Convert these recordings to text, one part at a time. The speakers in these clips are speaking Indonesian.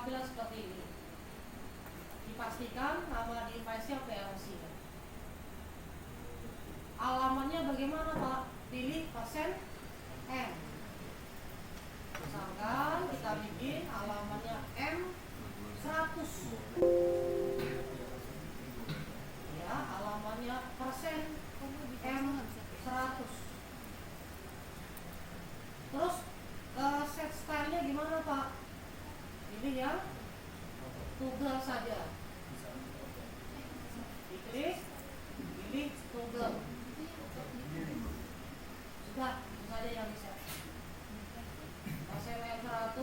tampilan seperti ini. Dipastikan nama device-nya PLC. Alamatnya bagaimana Pak? Pilih persen M. Misalkan kita bikin alamatnya M100. Ya, alamatnya persen M100. Terus set style-nya gimana Pak? Pilih yang toggle saja. Diklik, pilih toggle. Sudah, itu saja yang bisa. Persen M100,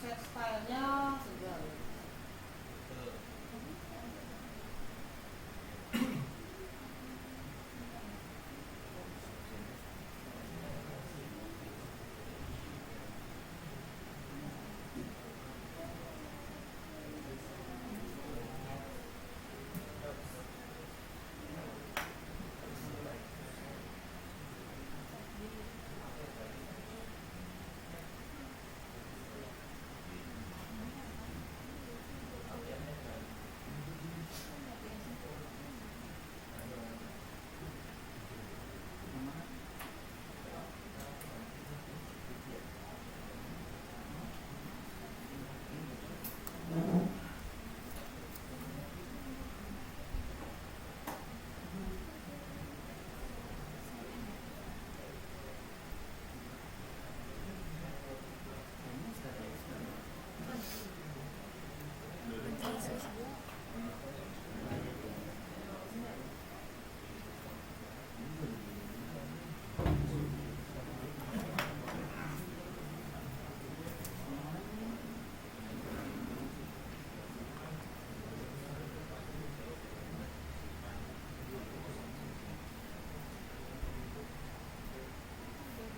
set style-nya toggle.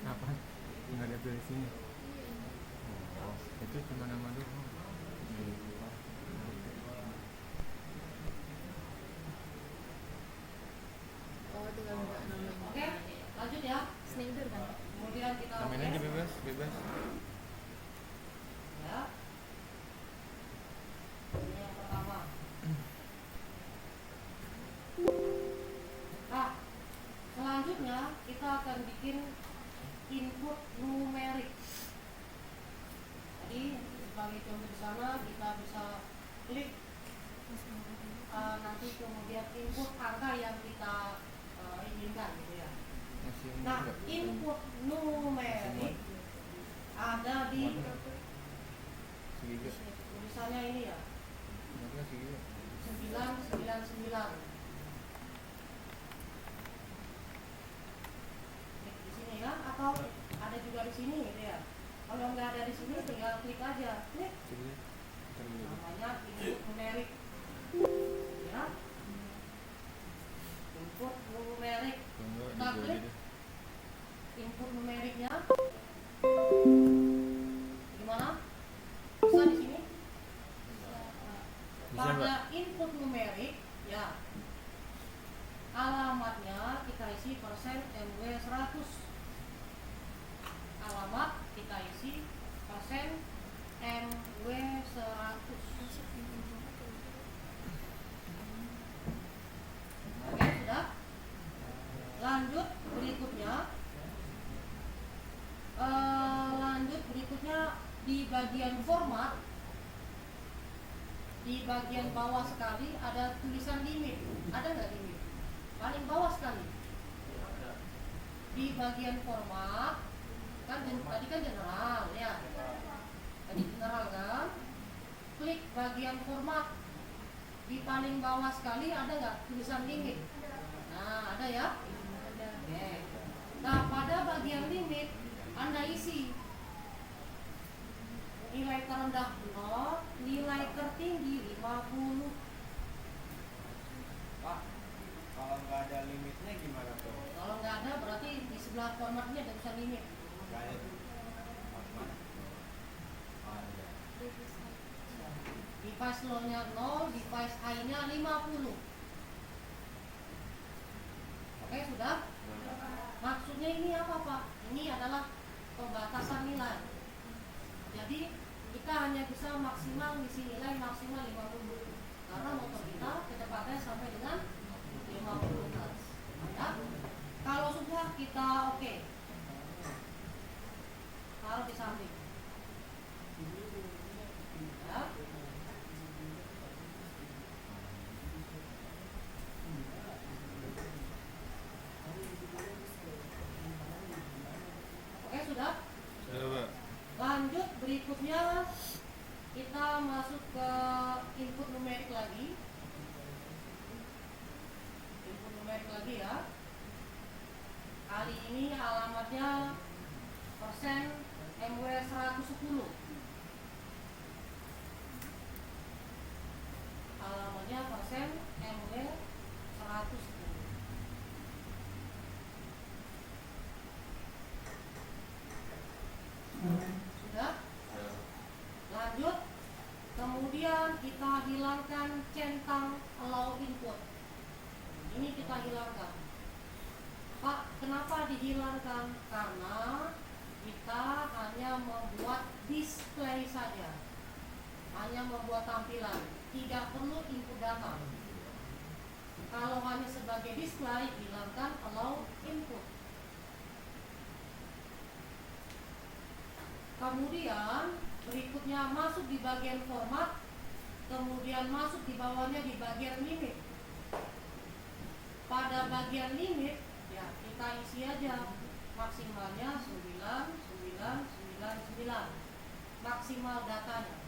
Apa? Nggak ada di sini. Oh, itu cuma nama doang. Oh, tinggal buka namanya. Oke, lanjut ya. Snyder kan? Kemudian kita Samain aja bebas. ya. Ini yang pertama. Nah, selanjutnya kita akan bikin input numerik. Jadi sebagai contoh di sana kita bisa klik nanti kemudian input angka yang kita inginkan gitu ya. Nah, input numerik ada di tulisannya ini ya. 999. Di sini ya, atau ada juga di sini gitu ya. Kalau nggak ada di sini tinggal klik aja, klik namanya input numerik ya, input numerik. Kita klik input numeriknya gimana? Bisa di sini? Pada input numerik ya, alamatnya kita isi persen MW100. Alamat kita isi persen MW100. Oke, sudah. Lanjut berikutnya di bagian format, di bagian bawah sekali ada tulisan limit. Ada nggak limit? Paling bawah sekali. Di bagian format kan tadi kan general ya. Tadi general kan? Klik bagian format. Di paling bawah sekali ada nggak tulisan limit? Nah, ada ya? Ada. Oke. Nah, pada bagian limit Anda isi nilai terendah 0, nilai tertinggi 50. Pak, kalau nggak ada limitnya gimana tuh? Kalau nggak ada berarti di sebelah formatnya ada tulisan limit. Nggak ada. Mana? Ada. Device low-nya 0, device high-nya 50. Oke, sudah? Maksudnya ini apa Pak? Ini adalah pembatasan nilai. Jadi kita hanya bisa maksimal ngisi nilai maksimal 50 karena motor kita kecepatannya sampai dengan 50 knots. Ya. Kalau sudah kita oke, taruh di samping. Ya. Oke, sudah. Sudah, Pak. Lanjut berikutnya kita masuk ke input numerik lagi. Input numerik lagi ya. Kali ini alamatnya persen MW 110. Alamatnya persen MW 110. Sudah? Lanjut. Kemudian kita hilangkan centang allow input. Ini kita hilangkan. Pak, kenapa dihilangkan? Karena kita hanya membuat display saja. Hanya membuat tampilan, tidak perlu input data. Kalau hanya sebagai display, hilangkan allow input. Kemudian berikutnya masuk di bagian format, kemudian masuk di bawahnya di bagian limit. Pada bagian limit, ya kita isi aja maksimalnya 9999, maksimal datanya.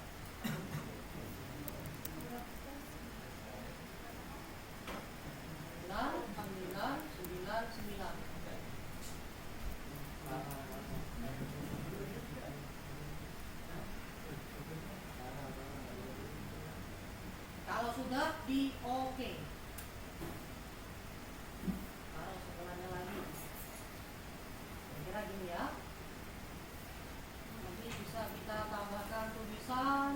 Dan 9999. Kalau sudah di oke. Taruh sebelahnya lagi. Kira gini ya. Nanti bisa kita tambahkan tulisan.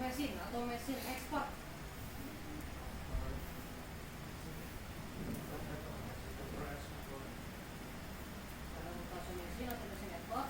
mesin atau mesin expert. Ada voltase mesin atau mesin expert.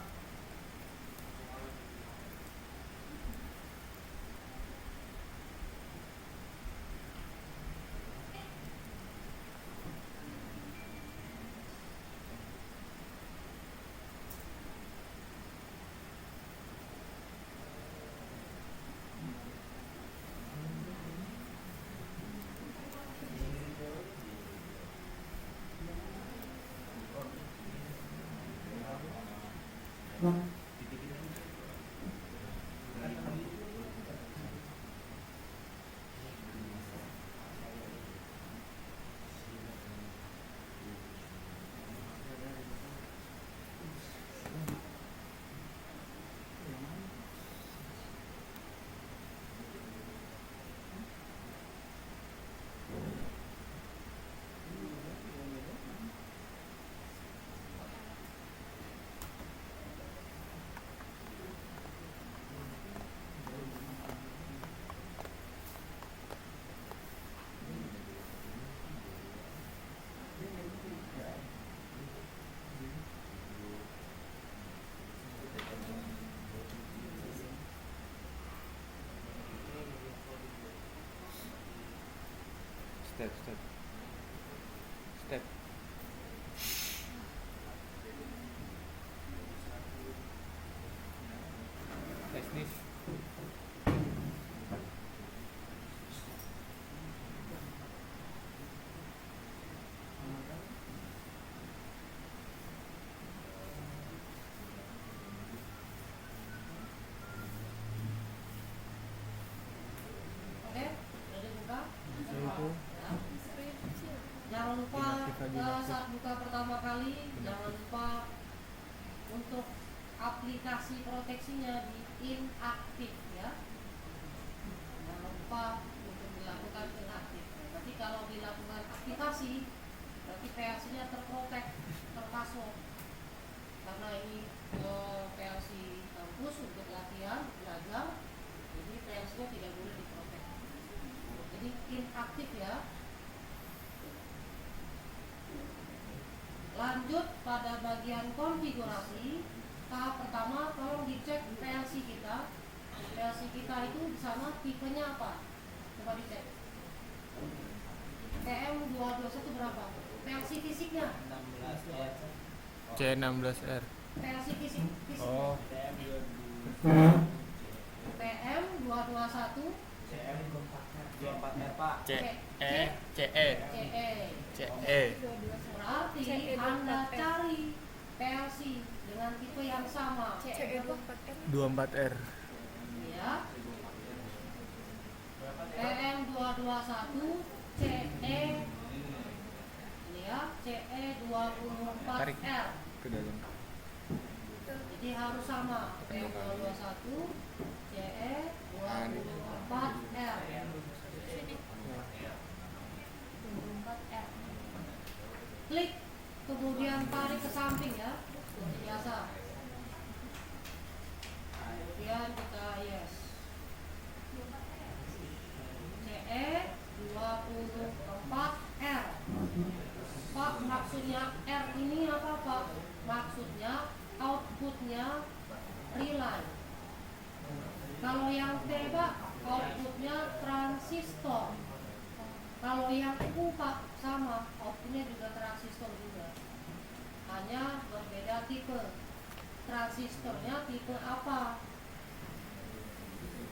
Step. Teknis. Oke, udah dibuka? Itu. Ya. Jangan lupa saat buka pertama kali jangan lupa untuk aplikasi proteksinya di inaktif ya. Jangan lupa untuk dilakukan inaktif. Berarti kalau dilakukan aktivasi berarti PLC-nya terprotek, terpassword. Karena ini PLC kampus untuk latihan belajar, jadi PLC-nya tidak boleh diprotek. Jadi inaktif ya. Lanjut pada bagian konfigurasi. Tahap pertama, tolong dicek PLC kita. PLC kita itu di sana tipenya apa? Coba dicek. TM221 berapa? PLC fisiknya. 16 ya. C16R. PLC fisik. Oh. TM221 CM 24R Pak. CE. CE. Berarti Anda cari PLC dengan tipe yang sama. CE 24R. 24R. Ya. TM221 CE ini ya, Tarik CE24R. ke dalam. Jadi harus sama. TM221 CE24R. 24R. Klik, kemudian tarik ke samping ya, seperti biasa. Kemudian kita yes. CE24R. Pak, maksudnya R ini apa Pak? Maksudnya outputnya relay. Kalau yang T Pak, outputnya transistor. Kalau yang U Pak, sama, outputnya juga transistor juga. Hanya berbeda tipe. Transistornya tipe apa?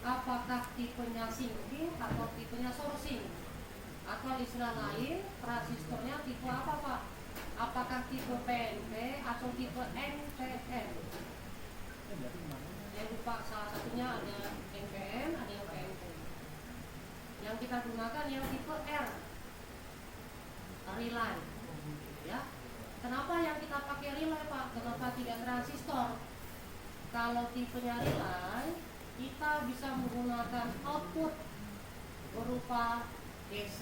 Apakah tipenya sinking atau tipenya sourcing? Atau istilah lain, transistornya tipe apa Pak? Apakah tipe PNP atau tipe NPN? Ya lupa, salah satunya ada NPN, ada yang PNP. Yang kita gunakan yang tipe R, relay. Ya, kenapa yang kita pakai relay Pak? Kenapa tidak transistor? Kalau tipenya relay, kita bisa menggunakan output berupa DC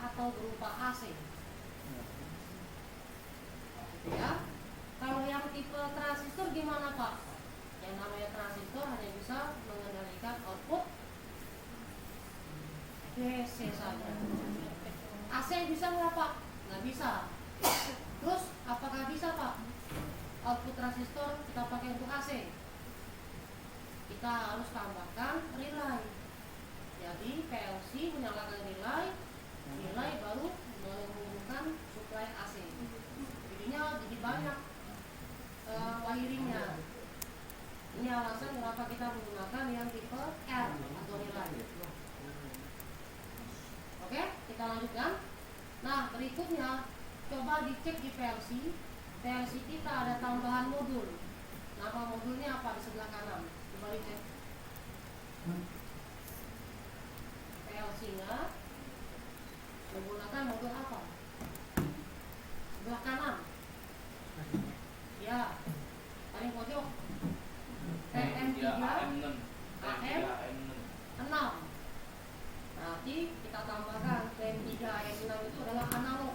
atau berupa AC. Ya, kalau yang tipe transistor gimana Pak? Yang namanya transistor hanya bisa mengendalikan output DC saja. AC bisa nggak Pak? Nggak bisa. Terus apakah bisa Pak? Output transistor kita pakai untuk AC. Kita harus tambahkan relay. Jadi PLC menyalakan relay baru menghubungkan suplai AC. Jadinya jadi banyak wiringnya. Ini alasan kenapa kita menggunakan yang tipe R atau relay. Oke, kita lanjutkan. Nah, berikutnya coba dicek di PLC. PLC kita ada tambahan modul. Nama modulnya apa di sebelah kanan? Coba dicek. PLC-nya menggunakan modul apa? Sebelah kanan. Ya, paling pojok. TM3 AM6. Nanti kita tambahkan TM3 AM6 itu adalah analog.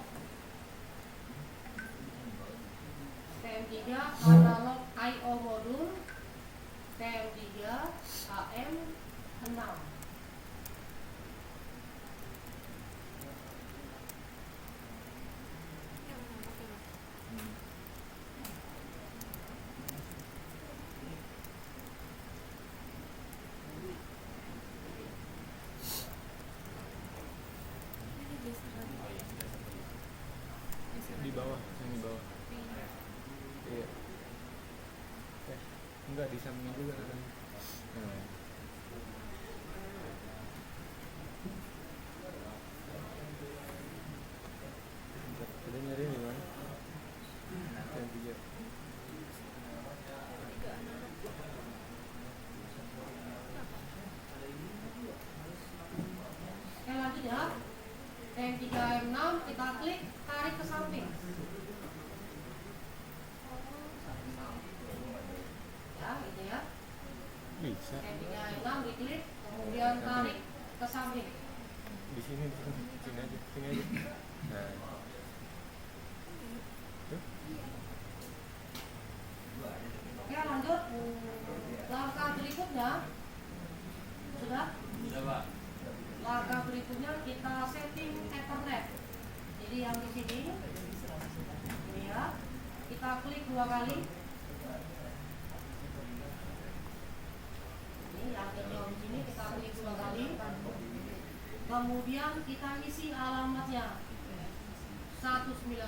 TM3 analog I/O modul, TM3 AM6. Di bawah, yang di bawah. Iya. Enggak di samping juga kan. Nah. Tadi nyari di mana? Yang tiga. Oke, lanjut ya. TM3 AM6 kita klik, tarik ke samping. Ya, gitu ya. Bisa. TM3 AM6 diklik, kemudian tarik ke samping. Di sini aja, sini aja. Nah. Tuh. Oke, lanjut. Langkah berikutnya sudah. Sudah Pak. Langkah berikutnya kita setting Ethernet. Jadi yang di sini, ini ya, kita klik 2 kali. Ini yang di sini kita klik 2 kali. Kemudian kita isi alamatnya 192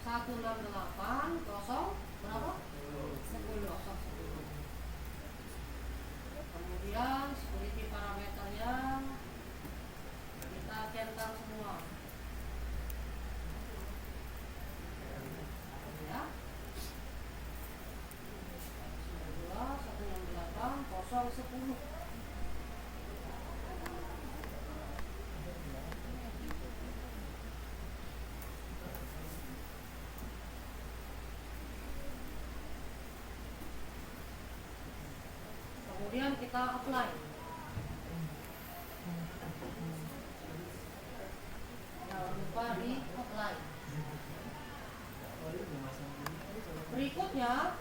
168 berapa? 10. Kemudian security parameternya kita centang semua. Ya. 168 010. Kemudian kita apply. Jangan lupa di apply. Berikutnya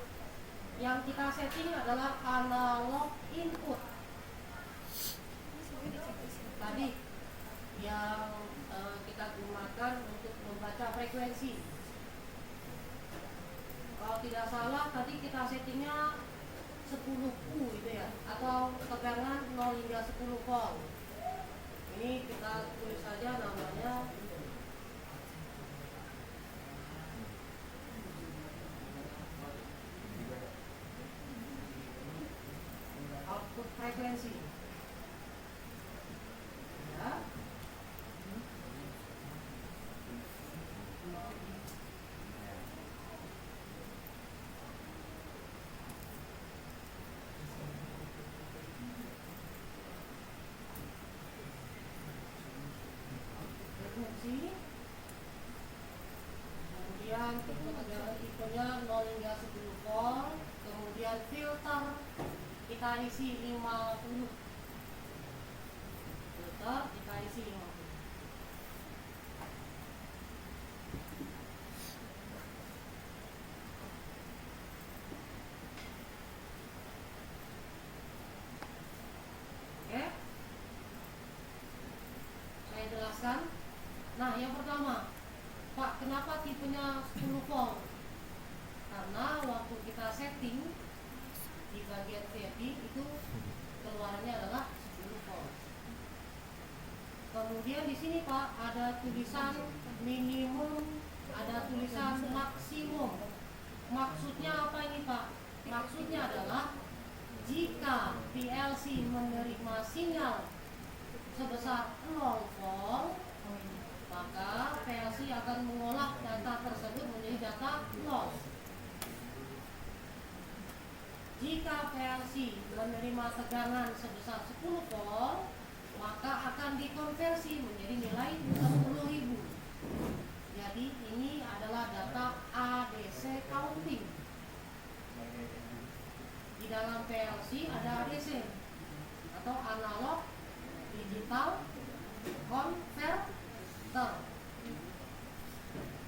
yang kita setting adalah analog input. Tadi yang kita gunakan untuk membaca frekuensi. Kalau tidak salah tadi kita settingnya 10U gitu ya, atau tegangan 0 hingga 10 volt. Ini kita tulis saja namanya output frekuensi. Ya. Frekuensi. Kemudian tipenya 0 hingga 10 volt. Kemudian filter kita isi 50. Filter kita isi 50. jelaskan. Nah, yang pertama, Pak, kenapa tipenya 10 volt? Karena waktu kita setting di bagian VFD itu keluarannya adalah 10 volt. Kemudian di sini Pak ada tulisan minimum, ada tulisan maksimum. Maksudnya apa ini Pak? Maksudnya adalah jika PLC menerima sinyal sebesar 0 volt, maka PLC akan mengolah data tersebut menjadi data loss. Jika PLC menerima tegangan sebesar 10 volt, maka akan dikonversi menjadi nilai 10.000. Jadi ini adalah data ADC counting. Di dalam PLC ada ADC atau analog digital converter.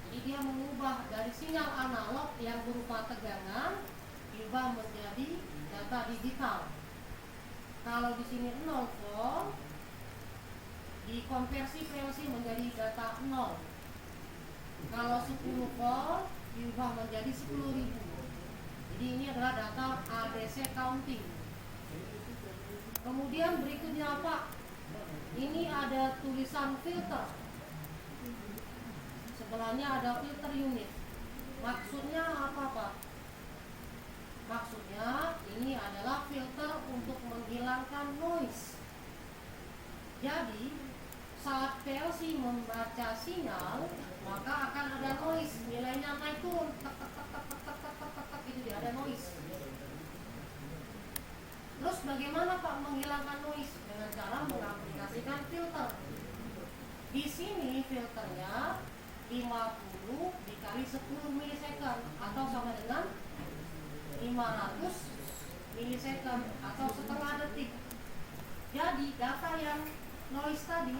Jadi dia mengubah dari sinyal analog yang berupa tegangan diubah menjadi data digital. Kalau di sini 0 volt, dikonversi PLC menjadi data 0. Kalau 10 volt diubah menjadi 10.000. Jadi ini adalah data ADC counting. Kemudian berikutnya apa? Ini ada tulisan filter. Sebelahnya ada filter unit. Maksudnya apa Pak? Maksudnya ini adalah filter untuk menghilangkan noise. Jadi saat PLC membaca sinyal, maka akan ada noise, nilainya naik turun, tek tek tek tek tek tek tek tek tek tek, itu dia ada noise. Terus bagaimana Pak menghilangkan noise? Dengan cara mengaplikasikan filter. Di sini filternya 50 dikali 10 milisecond atau sama dengan 500 milisecond atau setengah detik. Jadi data yang noise tadi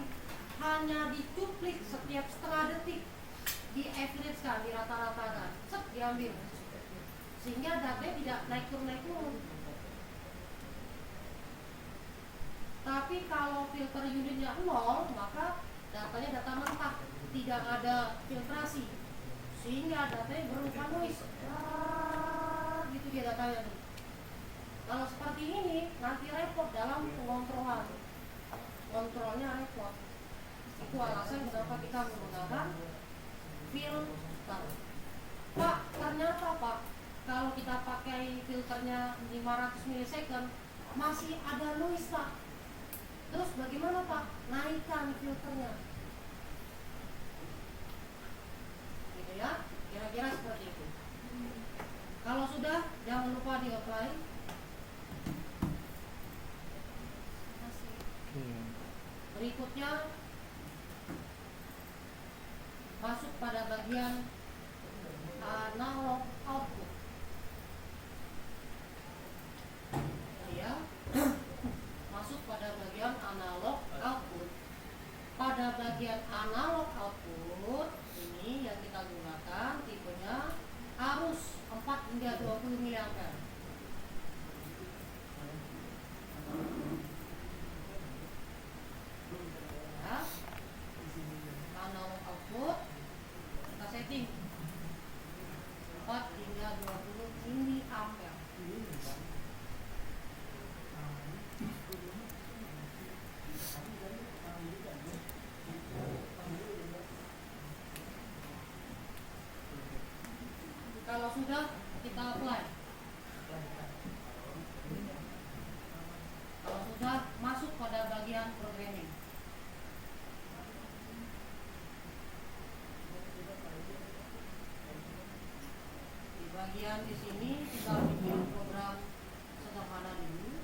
hanya dicuplik setiap setengah detik, di average-kan, dirata-ratakan, set diambil, sehingga datanya tidak naik turun. Tapi kalau filter unitnya 0, maka datanya data mentah, tidak ada filtrasi, sehingga datanya berupa noise. Gitu dia datanya nih. Kalau seperti ini nanti repot dalam pengontrolan. Kontrolnya repot. Itu alasan kenapa kita menggunakan filter. Pak, ternyata Pak, kalau kita pakai filternya 500 milisecond masih ada noise Pak. Terus bagaimana Pak? Naikkan filternya. Gitu ya, kira-kira seperti itu. Kalau sudah, jangan lupa di-apply. Berikutnya masuk pada bagian analog output. Ya, masuk pada bagian analog output. Pada bagian analog output ini yang kita gunakan tipenya arus 4 hingga 20 mA. Ya, analog output kita setting 4 hingga 20 mA. Kalau sudah, kita apply. Kalau sudah, masuk pada bagian programming. Di bagian di sini kita bikin program sederhana dulu.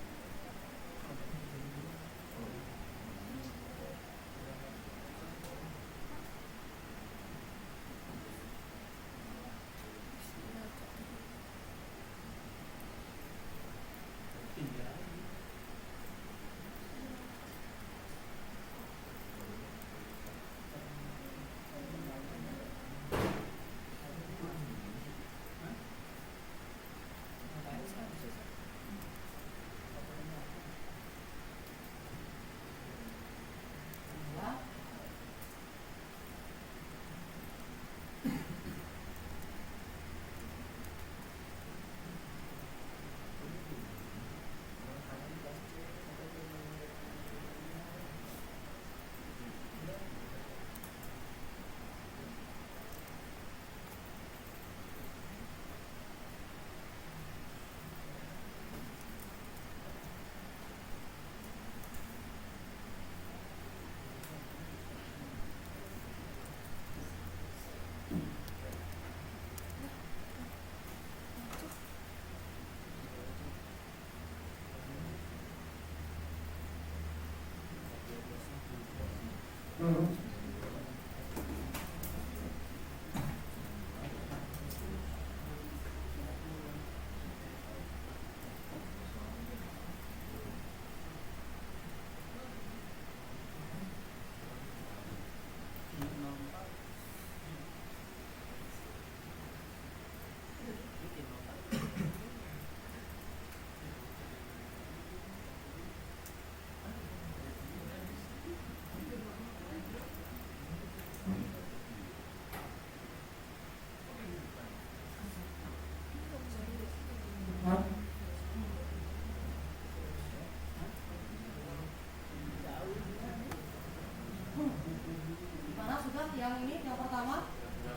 Gimana sudah yang ini yang pertama?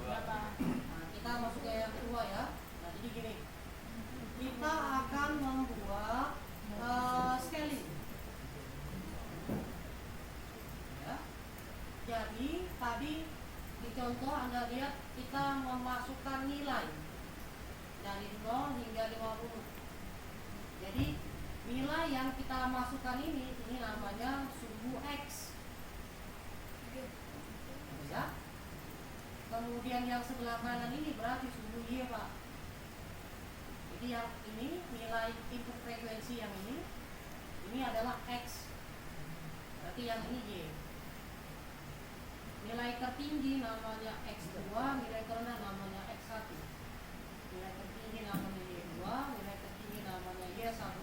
Nah, kita masuk ke yang kedua ya. Nah, jadi gini, kita akan membuat scaling. Ya. Jadi tadi di contoh Anda lihat kita memasukkan nilai dari 0 hingga 50. Jadi nilai yang kita masukkan ini namanya sumbu X. Ya. Kemudian yang sebelah kanan ini berarti sumbu Y, Pak. Jadi yang ini nilai input frekuensi yang ini adalah X. Berarti yang ini Y. Nilai tertinggi namanya X2, nilai terendah namanya X1. Nilai tertinggi namanya Y2, nilai tertinggi namanya Y1.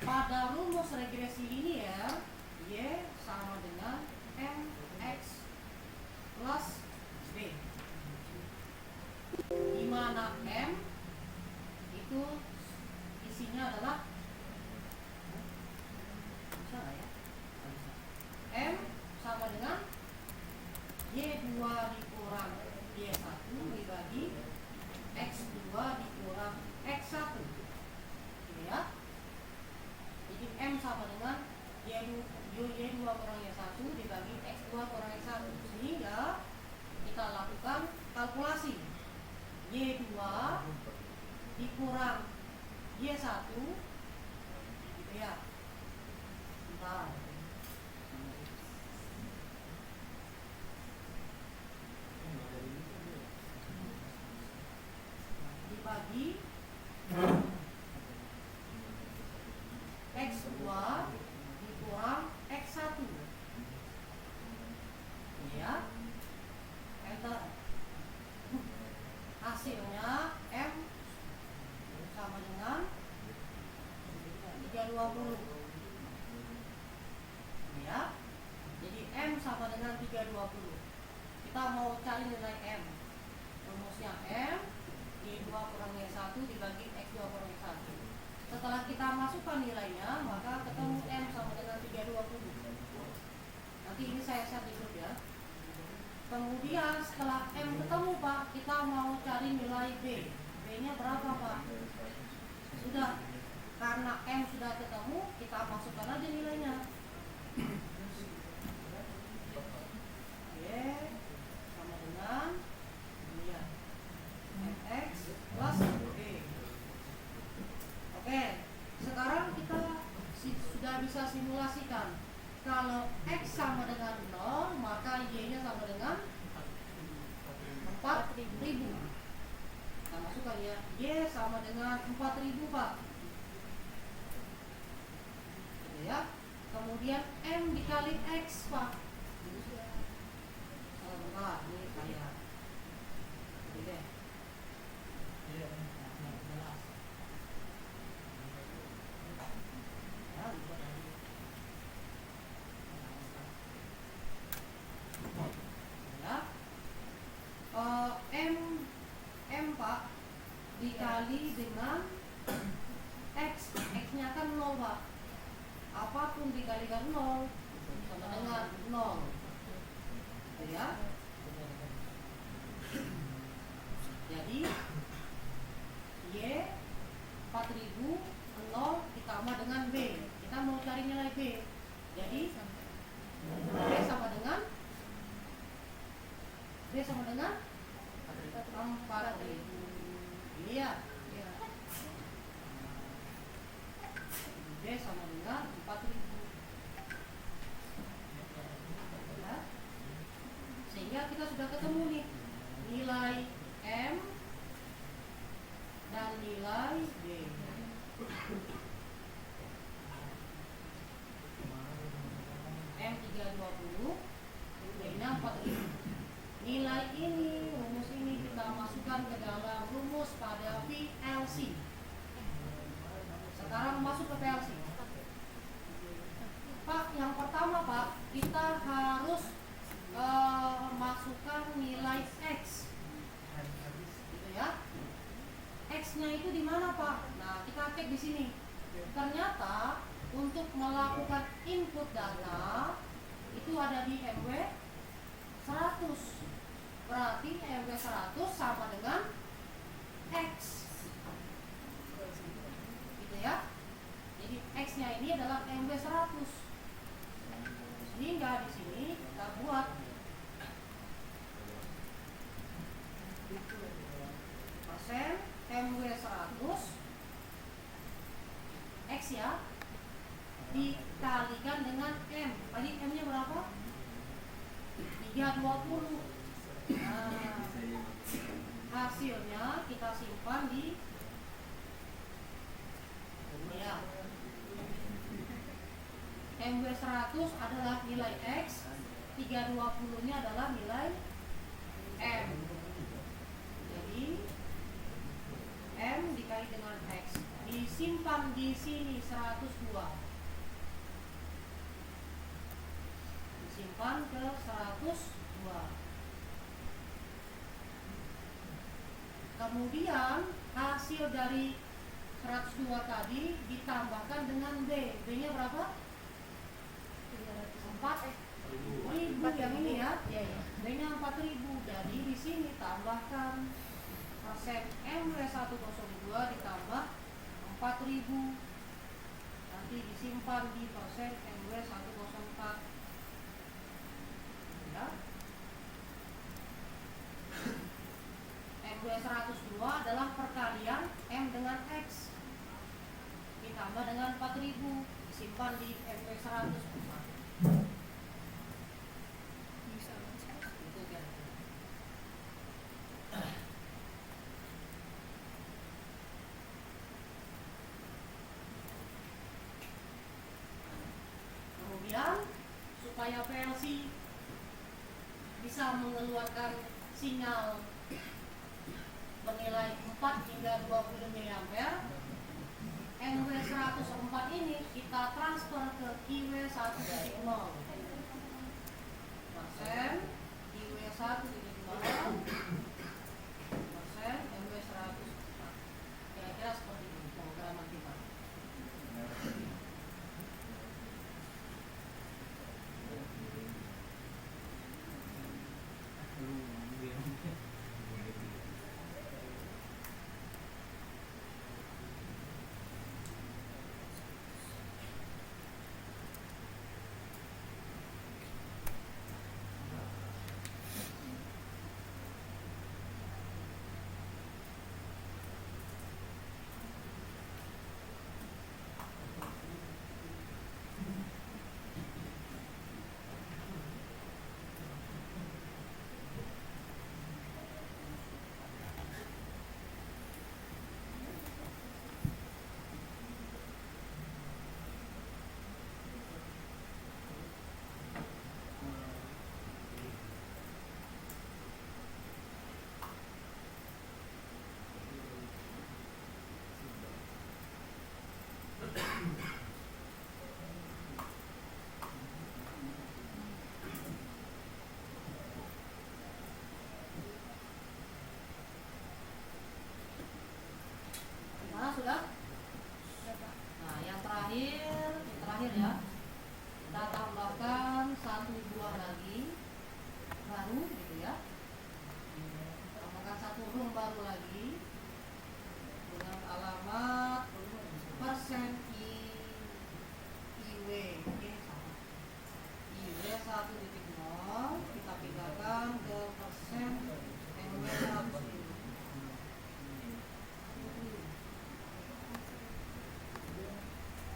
Pada rumus regresi ini ya, Y sama dengan MX plus B, di mana M itu isinya adalah bisa nggak ya? M sama dengan Y2 dikurang Y1 dibagi X2 dikurang X1, gitu ya. Jadi M sama dengan Y2 kurang Y1 dibagi X2 kurang X1, sehingga kita lakukan kalkulasi Y2 dikurang Y1 gitu ya. Bentar. Dibagi X2 dikurang X1 ya, enter. Hasilnya M sama dengan 320 ya. Jadi M sama dengan 320. Kita mau cari nilai M. Rumusnya M Y2 kurang Y1 dibagi X2 kurang X1. Setelah kita masukkan nilainya, maka ketemu M sama dengan 320. Nanti ini saya share di grup ya. Kemudian setelah M ketemu, Pak, kita mau cari nilai B. B-nya berapa, Pak? Sudah. Karena M sudah ketemu, kita masukkan aja nilainya. Y sama dengan ya, MX plus B. Oke, sekarang kita sudah bisa simulasikan. Kalau X sama dengan 0, maka Y-nya sama dengan 4.000. Kita masukkan ya, Y sama dengan 4.000, Pak. Ya. Kemudian M dikali X, Pak. Bentar, ini kayak ini deh. Ya, M Pak dikali dengan X, X-nya kan 0, Pak. Apapun dikalikan 0 sama dengan 0, ya. Jadi Y 4.000 0 ditambah dengan B. Kita mau cari nilai B. Jadi B sama dengan 4.000. Iya. B sama dengan 4.000. sudah ketemu nih nilai M dan nilai B. M 320, B-nya 4000. Nilai ini, rumus ini kita masukkan ke dalam rumus pada PLC. Sekarang masuk ke PLC. Pak, yang pertama Pak, kita harus masukkan nilai X, gitu ya. X-nya itu di mana Pak? Nah, kita cek di sini. Ternyata untuk melakukan input data itu ada di MW 100. Berarti MW 100 sama dengan X, gitu ya. Jadi X-nya ini adalah MW 100. Sehingga di sini kita buat persen MW 100 X ya, dikalikan dengan M. Tadi M-nya berapa? 320. Nah, hasilnya kita simpan di ya. MW 100 adalah nilai X, 320-nya adalah nilai M. Jadi M dikali dengan X, disimpan di sini 102. Disimpan ke 102. Kemudian hasil dari 102 tadi ditambahkan dengan B. B-nya berapa? 4.000 yang ini ya. Iya, iya. B-nya 4.000. Jadi di sini tambahkan persen MW 102 ditambah 4.000. Nanti disimpan di persen MW 104. Ya. MW 102 adalah perkalian M dengan X ditambah dengan 4.000, disimpan di MW 104. Bisa baca. Itu kan. Kemudian supaya PLC bisa mengeluarkan sinyal bernilai 4 hingga 20 mA, MW 104 ini kita transfer ke IW 1.0 persen IW 1.0 persen MW 104. Kira-kira seperti ini pemrograman kita. Gimana sudah? Nah, yang terakhir ya, kita tambahkan satu buah lagi baru gitu ya. Tambahkan satu room baru lagi dengan alamat persen IW. Oke, sama. IW 1.0 kita pindahkan ke persen MW 100.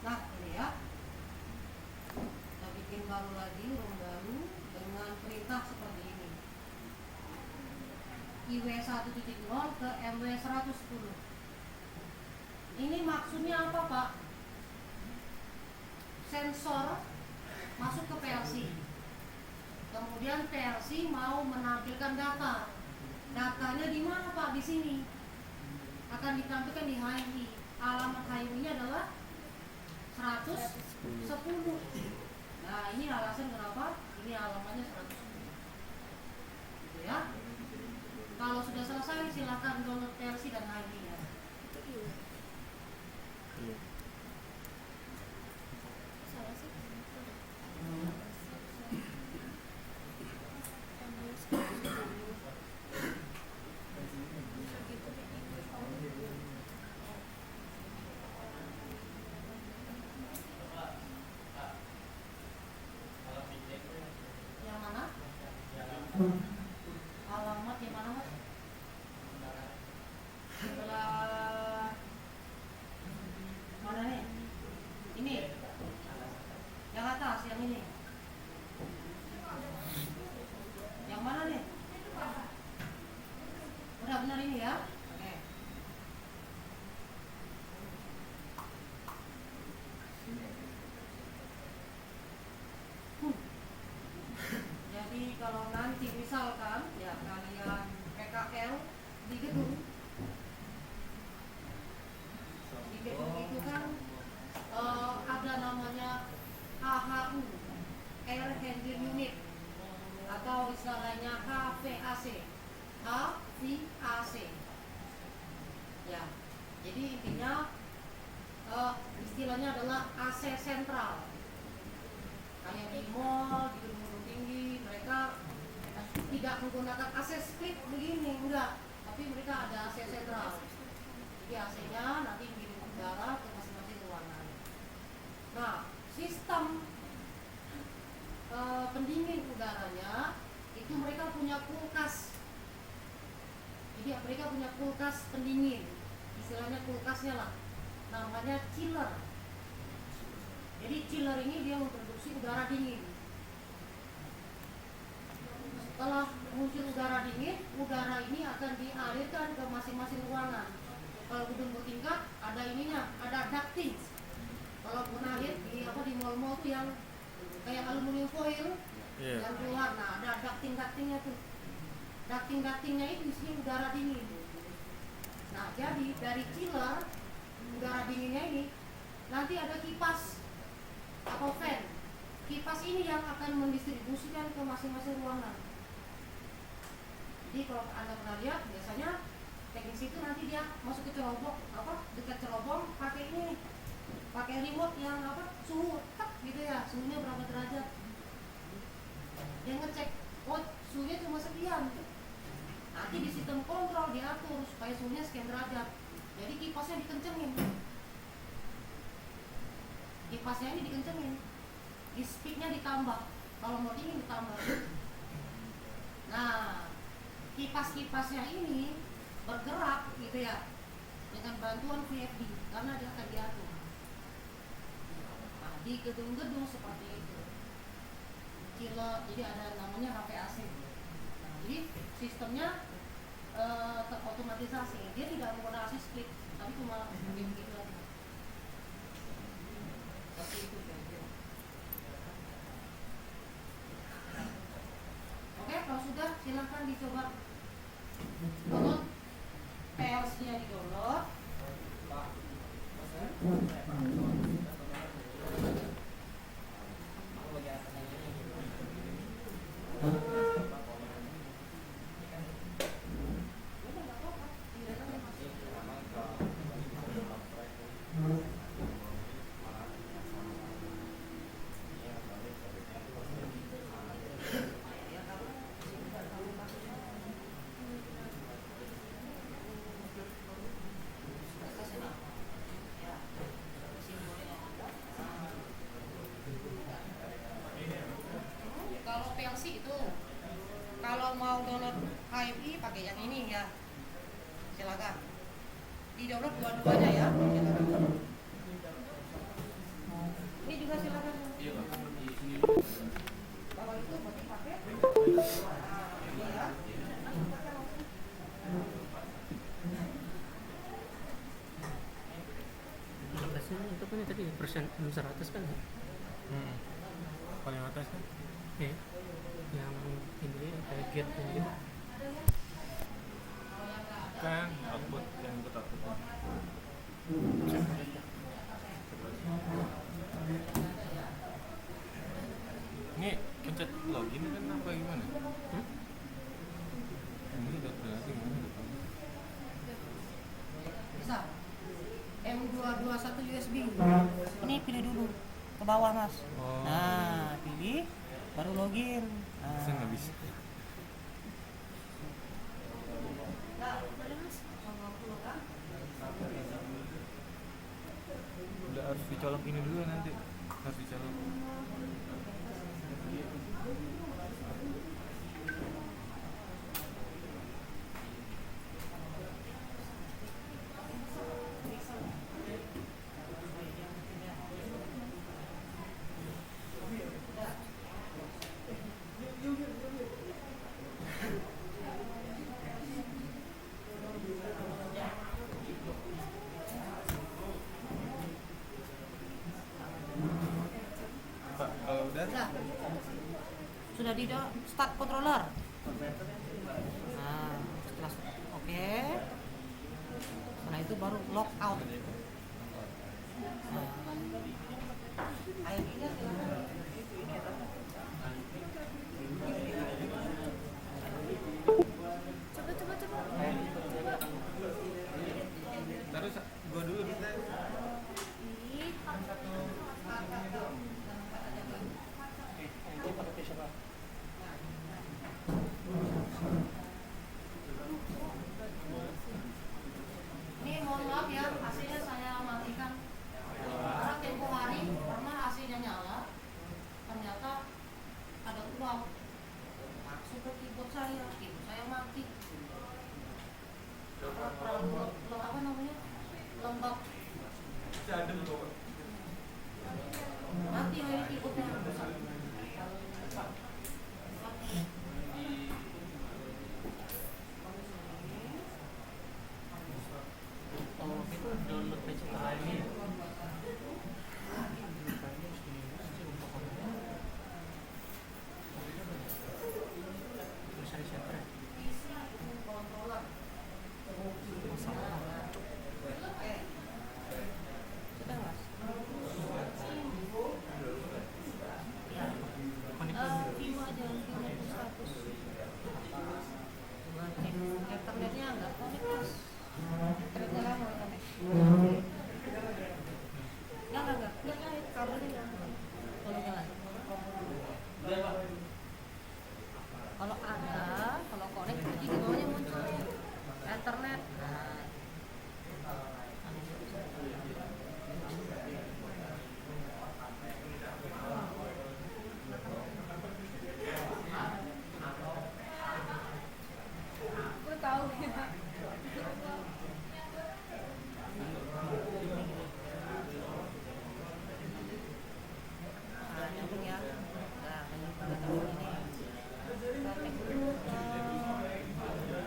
Nah, ini ya. Kita bikin baru lagi, room baru dengan perintah seperti ini. IW 1.0 ke MW 110. Ini maksudnya apa, Pak? Sensor masuk ke PLC. Kemudian PLC mau menampilkan data. Datanya di mana, Pak? Di sini. Akan ditampilkan di HMI. Alamat HMI-nya adalah 110. Nah, ini alasan kenapa ini alamatnya 110. Gitu ya. Kalau sudah selesai silakan download PLC dan HMI ya. Itu iya. Iya. Salah sih. Yang mana? Alamat yang mana, Mas? Sebelah mana nih? Ini. Yang atas, yang ini. Yang mana nih? Udah benar ini ya? Oke. Jadi kalau nanti misalkan ya kalian PKL di gedung itu kan ada namanya HHU, Air Handling Unit, atau istilahnya HVAC. HVAC. Ya. Jadi intinya istilahnya adalah AC sentral. Kayak di mall, di gedung-gedung tinggi, mereka tidak menggunakan AC split begini, enggak. Tapi mereka ada AC sentral. Jadi AC-nya nanti mengirim udara ke masing-masing ruangan. Nah, sistem pendingin udaranya itu mereka punya kulkas. Jadi mereka punya kulkas pendingin. Istilahnya kulkasnya lah. Namanya chiller. Jadi chiller ini dia memproduksi udara dingin. Setelah muncul udara dingin, udara ini akan dialirkan ke masing-masing ruangan. Kalau gedung bertingkat ada ininya, ada ducting. Kalau pernah lihat di mall-mall tuh yang kayak aluminium foil yang keluar, nah ada ductingnya tuh. Ductingnya itu isinya udara dingin. Nah jadi dari chiller udara dinginnya ini nanti ada kipas atau fan. Kipas ini yang akan mendistribusikan ke masing-masing ruangan. Jadi kalau Anda pernah lihat biasanya teknisi itu nanti dia masuk ke cerobong dekat cerobong pakai ini, pakai remote yang suhu tak gitu ya, suhunya berapa derajat. Dia ngecek, oh suhunya cuma sekian. Nanti di sistem kontrol diatur supaya suhunya sekian derajat. Jadi kipasnya dikencengin. Kipasnya ini dikencengin. Di speednya ditambah. Kalau mau dingin ditambah. Nah, kipas-kipasnya ini bergerak gitu ya dengan bantuan VFD karena dia akan diatur. Nah, di gedung-gedung seperti itu chiller, jadi ada namanya HVAC. Nah, jadi sistemnya terotomatisasi, dia tidak menggunakan AC split tapi cuma begitu aja. Seperti itu kira-kira. Oke, kalau sudah silahkan dicoba download PLC-nya di download. Kalau PLC itu, kalau mau download HMI pakai yang ini ya, silakan. Di download dua-duanya ya, silakan. Ini juga silakan. Kalau itu berarti pakai. Nah, ini ya. 100 kan ya? Paling atas kan? Iya. Yang ini kayak gate gitu. Kan output yang ikut output. Ini pencet login kan apa gimana? Ini udah berarti gimana? Bisa. M221 USB. Ini pilih dulu ke bawah mas. Oh. Nah pilih, baru login. Nah. Saya nggak bisa. Udah harus dicolok ini dulu nanti. Harus dicolok. Pak, udah? Sudah. Sudah di start controller. Nah, setelah oke. Setelah itu baru lock out. Nah. Ayo ingat ya. Coba. Terus gua dulu kita. Ini mohon maaf ya, AC-nya saya matikan. Karena tempo hari pernah AC-nya nyala, ternyata ada uap masuk ke keyboard saya mati. Apa namanya? Lembab. Mati akhirnya keyboardnya rusak. Oh, itu download PC lagi. Bisa di-share. Sudah mas? View aja, view status. Internetnya nggak connect mas. Internetnya lama connect. Enggak, kabelnya nggak. Kalau jalan. Kalau ada, kalau connect nanti di bawahnya muncul internet. Nah. Gue tahu ya. Nah, nyambung ya. Nah, udah tahu ini. Kita cek dulu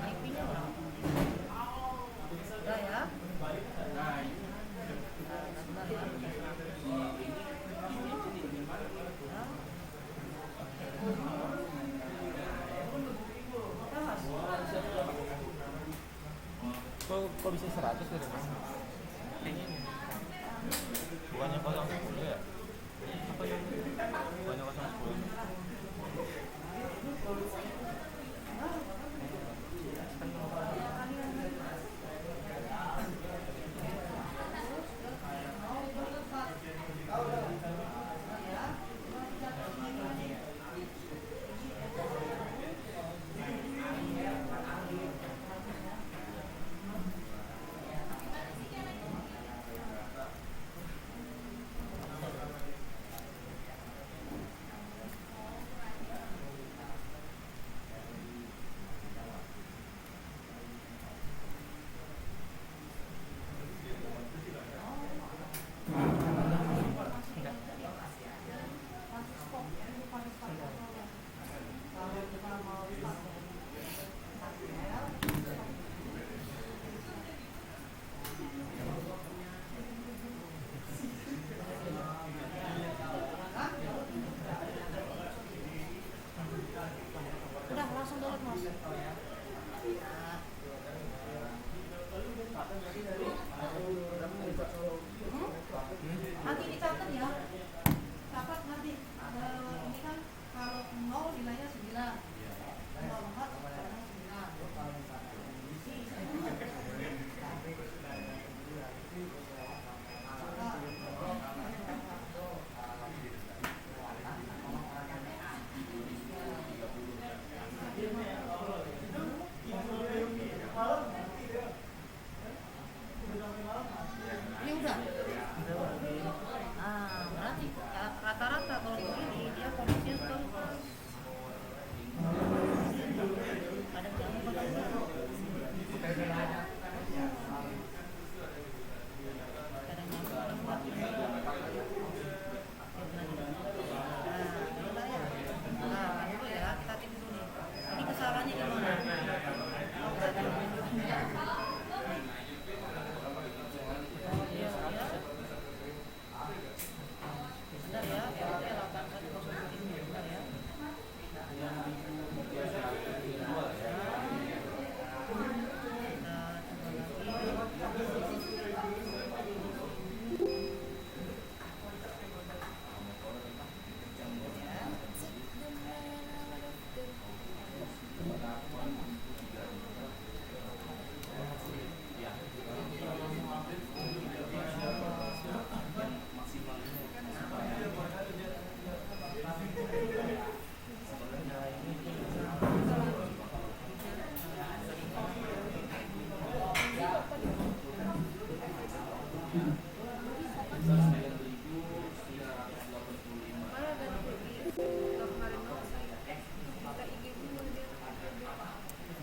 IP-nya berapa? Udah ya. Nah, sebentar ya. Kok bisa 100 dari mana? Bukannya 010 ya? Apa yang? Bukannya 010. Nanti dicatat ya. Catat nanti. Ini kan kalau 0 nilainya 9. 04 nilainya 9. Ini udah. Berarti rata-rata kalau begini dia kondisinya terus. Kadang dia mau ya, kita cek dulu nih. Ini kesalahannya di mana? Bentar ya, RT 8103 bentar ya. Malah ada di kemarin mau saya minta IG dulu dia.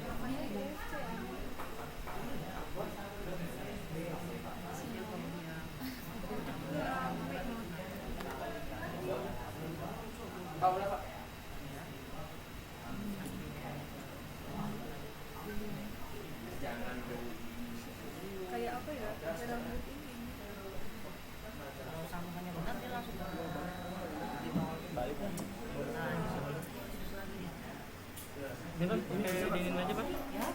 Namanya DFC. Kayak apa ya? Kayak rambut ini. Sambungannya benar dia langsung Balik kan. nah ini terus lagi nih. Ini Pak, pakai dingin aja Pak. Ya.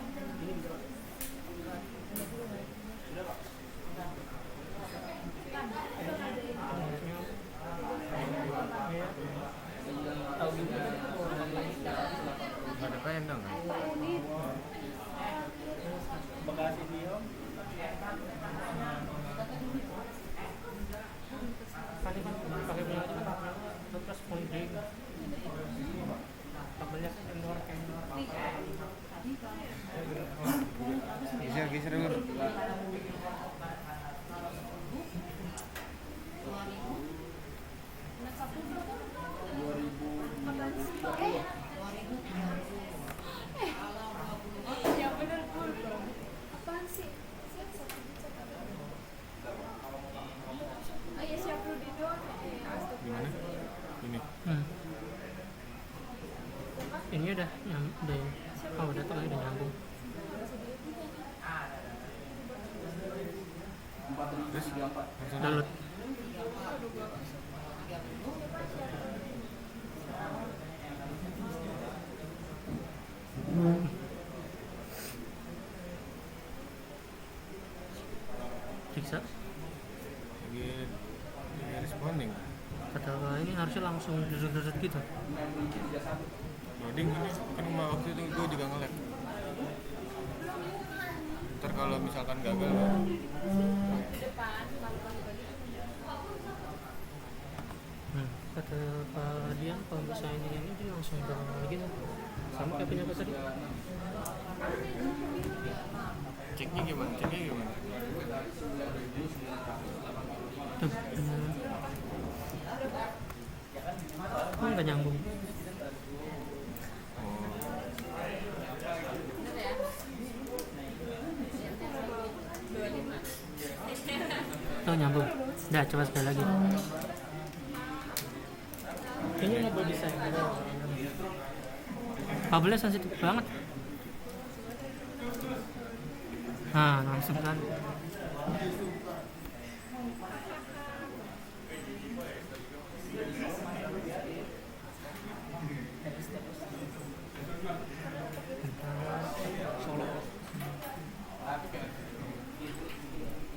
Tahu juga. Nggak ada kain dong kan? Bekasi dia. Kan ini pakai punya aja Pak. Terus pointing. Kabelnya kan kendor. Geser dulu. 2030. Ya bener full dong. Apaan sih? Siap satu dicat apa? Ah ya siap Rudi doang. Gimana? Ini. Ini udah udah tuh udah nyambung. Terus langsung Download. Periksa. lagi responding. Kata ini harusnya langsung desut-desut gitu. Loading ini kan waktu itu gue juga nge-lag. Ntar kalau misalkan gagal Kata Pak Dian kalau misalnya ini dia langsung berangkat gitu. Sama kayak punya tadi. ceknya gimana? Tuh, nggak nyambung. Tuh nyambung. Udah coba sekali lagi. Ini nggak bisa. Kabelnya sensitif banget. Nah, langsung kan.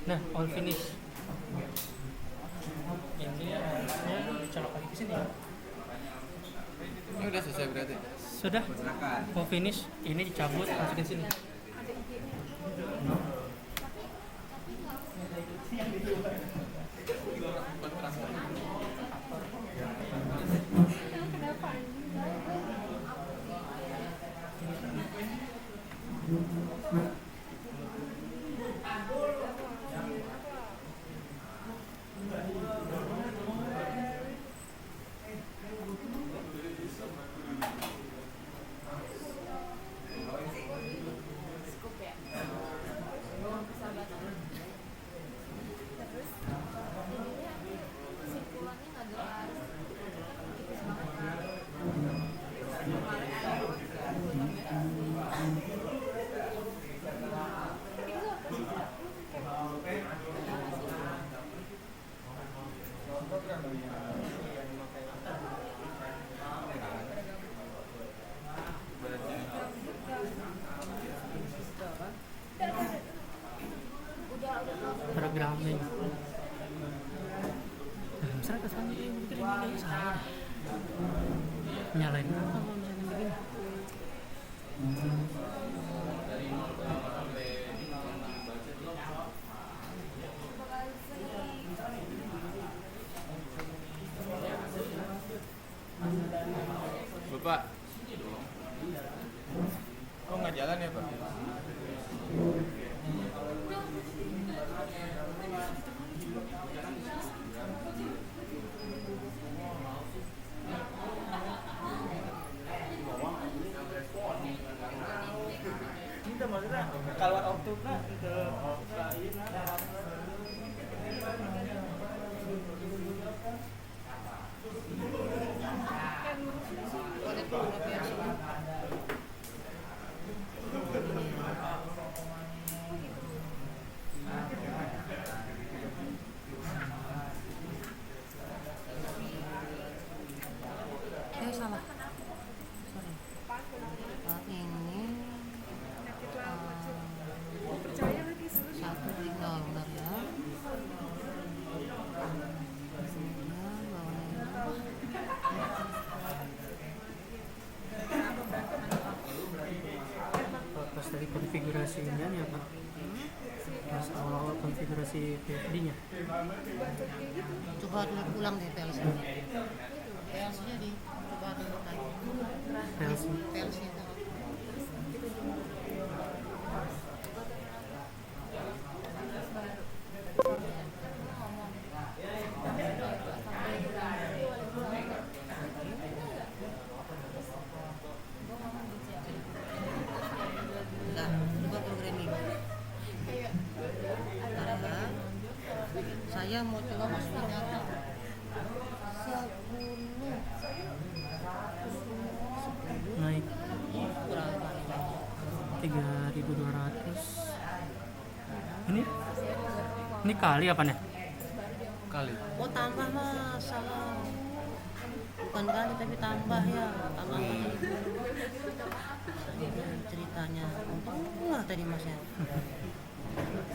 Nah, all finish. Ini harusnya colok lagi ke sini. Ini udah selesai berarti. Sudah. All finish. Ini dicabut masukin sini. Ada IG-nya. Kenapa anjing? Scoop ya. Persahabatan. Terus ininya kesimpulannya nggak jelas. Tipis banget. Programming. Nah, misalnya kesan ini mungkin ini salah. Nyalain apa kalau misalnya begini? Bapak. Oh nggak jalan ya Pak? Itu maksudnya kalau outputnya ke Salah. Sorry. Ini Penyakit lama cuy. Percaya lagi serius. satu tinggal benar ya. Pas tadi konfigurasinya nih apa? Pas awal-awal konfigurasi PFD-nya. Coba dulu ulang deh PLC. PLC-nya di coba dulu lagi. PLC. PLC itu. Nah, coba programming. Nah, saya mau coba masukin data 10 Naik berapa nih? 3.200. Ini kali apa nih? Kali. Oh tambah mas, salah. Bukan kali tapi tambah ya, tambah ceritanya. Untung lah tadi mas ya.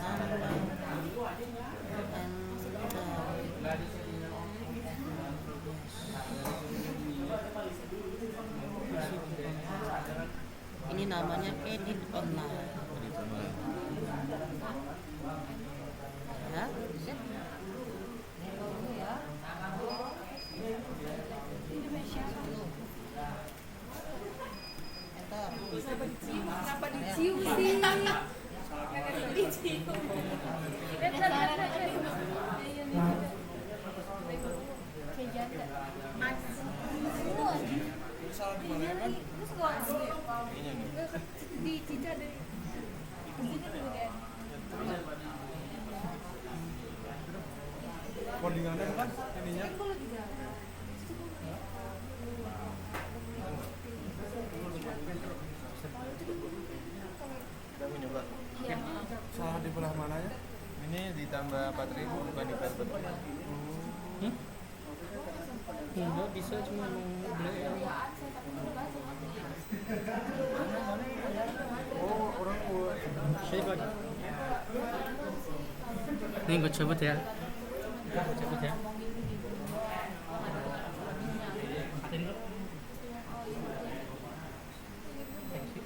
Tambah. Ini namanya edit online. Ya, sip. Dulu ya. Enter. Kenapa dicium sih? Kenapa dicium? Di Cica dari sini dulu deh. codingannya kan ininya. Aku lagi jalan. Udah mau nyoba. Iya. Salah di belah mananya? Ini ditambah 4.000 bukan dipet. Enggak bisa, cuma mau beli yang Oh, orang shape aja. Ini gue cabut ya. Gue cabut ya. Matiin dulu. Thank you.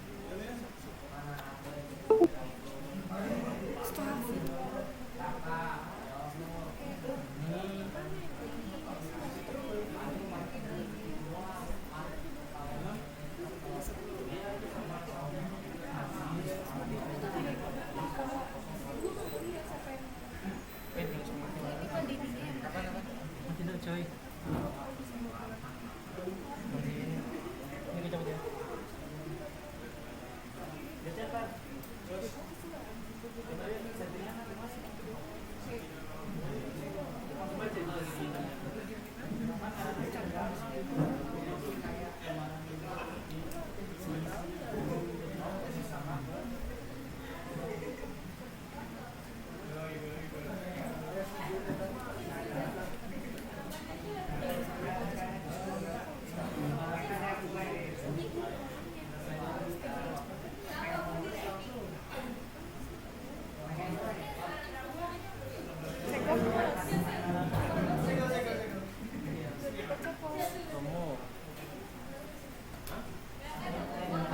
Matiin dulu coy. Ini gue cabut ya.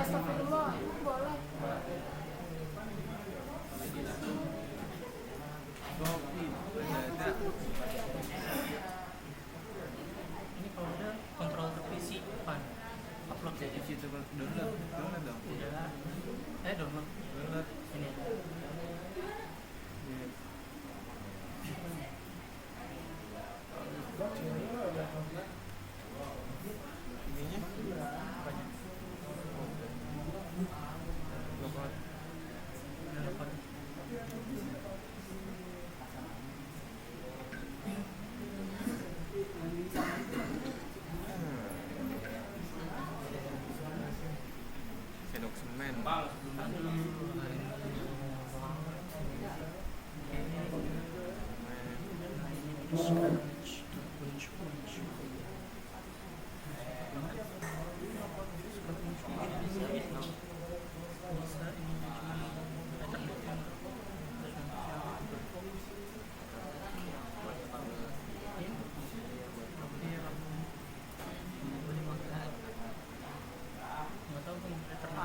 Astagfirullah, emang boleh. Ini kalau udah kontrol tervisi pan. Upload ya. Download dong. Udah. Download. Ini. Ininya apanya? Upload. Udah dapat. Sendok semen.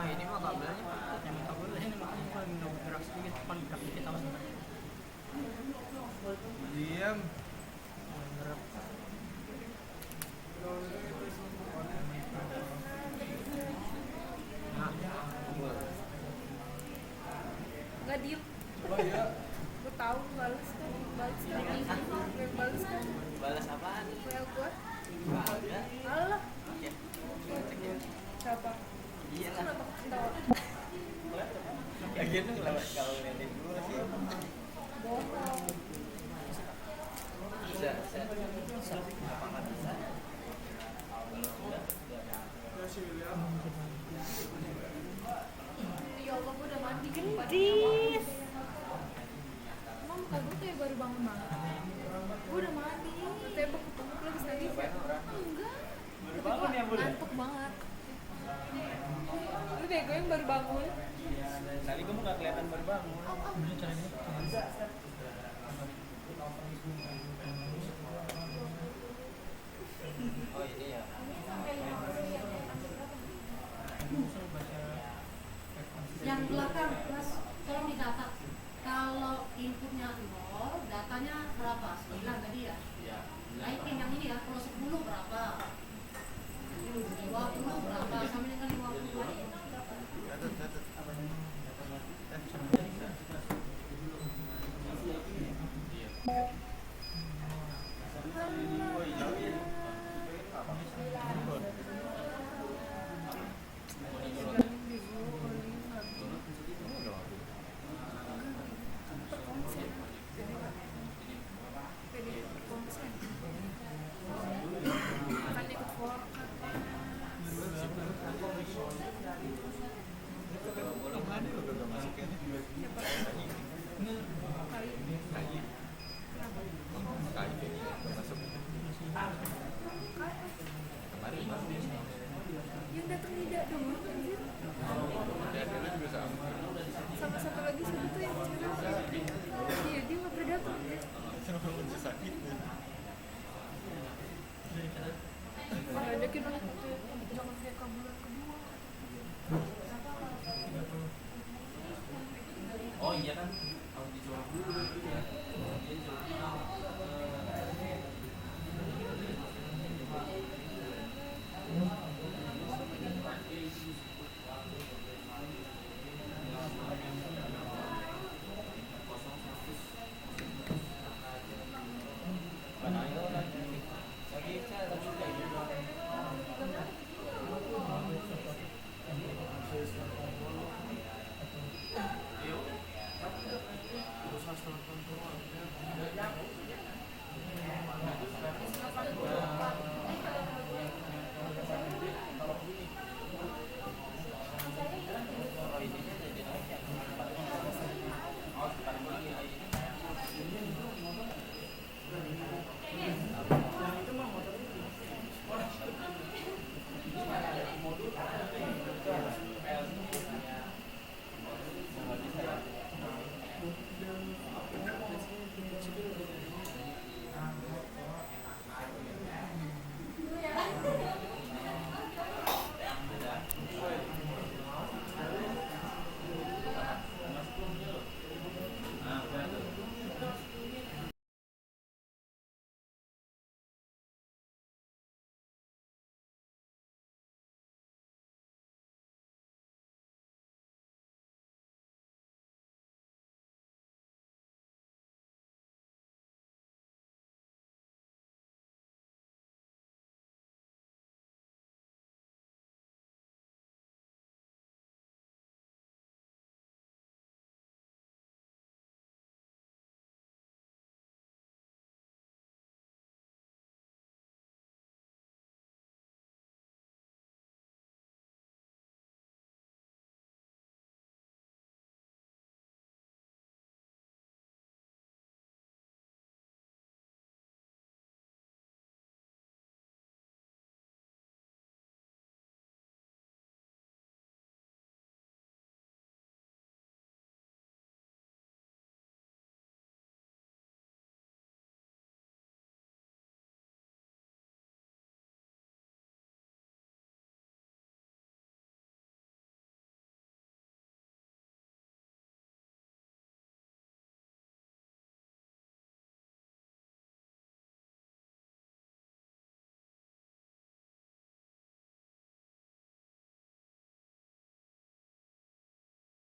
Ini mah kabelnya yang kabelnya ini makanya gue lagi nggak bergerak sedikit pan gerak dikit awas ntar. Diam. Gerak. Nggak diem. Gue tahu balas kan. Balas kan. Balas apaan? WA gue. Alah. Siapa? Iya lah. Kenapa ketawa? Lagian tuh kalau ngeliatin gue sih Bohong. bisa. Apa nggak bisa? Ya Allah, gue udah mandi kan. Gendis. Emang muka gue kayak baru bangun banget. Gue udah mandi. Tembok lu habis nangis ya? Enggak. Tapi bangun ya, gue Bun? ngantuk banget. Lu bego yang baru bangun. Tadi gue mau nggak kelihatan baru bangun. Ini caranya. Oh ini ya. Yang belakang mas tolong didata. Kalau inputnya 0, datanya berapa? 9 tadi ya? Naikin yang ini ya, kalau 10 berapa? 20 berapa? Sampai dengan 50 aja. Catat. Akan ikut forex. Yang datang tidak doang anjir. Sama satu lagi siapa tuh yang cewek? Iya, dia nggak pernah datang ya. Kenapa masih sakit? ada kita jangan kayak kabulan kedua. Oh iya kan, harus dijual dulu.